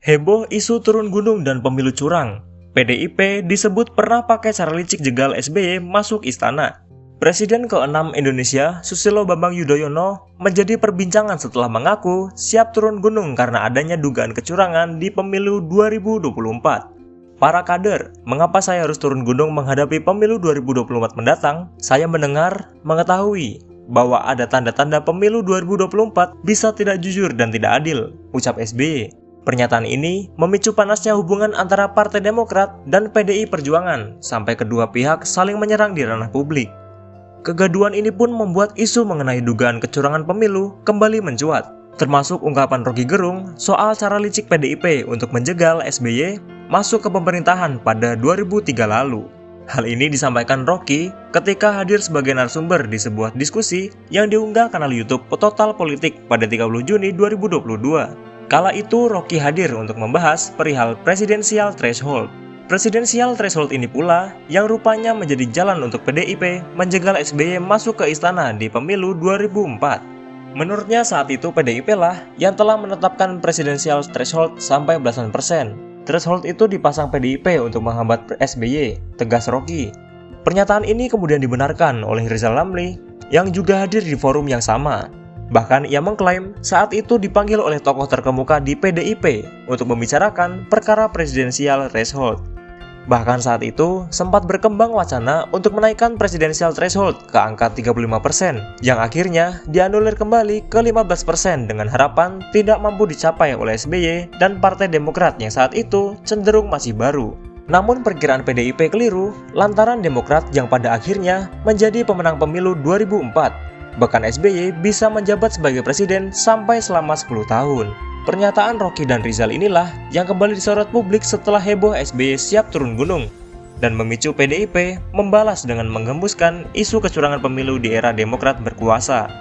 Heboh isu turun gunung dan pemilu curang. PDIP disebut pernah pakai cara licik jegal SBY masuk istana. Presiden ke-6 Indonesia, Susilo Bambang Yudhoyono, menjadi perbincangan setelah mengaku siap turun gunung karena adanya dugaan kecurangan di pemilu 2024. Para kader, mengapa saya harus turun gunung menghadapi pemilu 2024 mendatang? Saya mengetahui bahwa ada tanda-tanda pemilu 2024 bisa tidak jujur dan tidak adil, ucap SBY. Pernyataan ini memicu panasnya hubungan antara Partai Demokrat dan PDI Perjuangan sampai kedua pihak saling menyerang di ranah publik. Kegaduhan ini pun membuat isu mengenai dugaan kecurangan pemilu kembali mencuat, termasuk ungkapan Roky Gerung soal cara licik PDIP untuk menjegal SBY masuk ke pemerintahan pada 2003 lalu. Hal ini disampaikan Roky ketika hadir sebagai narasumber di sebuah diskusi yang diunggah kanal YouTube Total Politik pada 30 Juni 2022. Kala itu Roky hadir untuk membahas perihal presidensial threshold. Presidensial threshold ini pula yang rupanya menjadi jalan untuk PDIP menjegal SBY masuk ke istana di pemilu 2004. Menurutnya saat itu PDIP lah yang telah menetapkan presidensial threshold sampai belasan persen. Threshold itu dipasang PDIP untuk menghambat SBY, tegas Roky. Pernyataan ini kemudian dibenarkan oleh Rizal Ramli yang juga hadir di forum yang sama. Bahkan ia mengklaim saat itu dipanggil oleh tokoh terkemuka di PDIP untuk membicarakan perkara presidensial threshold. Bahkan saat itu sempat berkembang wacana untuk menaikkan presidensial threshold ke angka 35% yang akhirnya dianulir kembali ke 15% dengan harapan tidak mampu dicapai oleh SBY dan Partai Demokrat yang saat itu cenderung masih baru. Namun perkiraan PDIP keliru lantaran Demokrat yang pada akhirnya menjadi pemenang pemilu 2004. Bahkan SBY bisa menjabat sebagai presiden sampai selama 10 tahun. Pernyataan Roky dan Rizal inilah yang kembali disorot publik setelah heboh SBY siap turun gunung dan memicu PDIP membalas dengan menghembuskan isu kecurangan pemilu di era Demokrat berkuasa.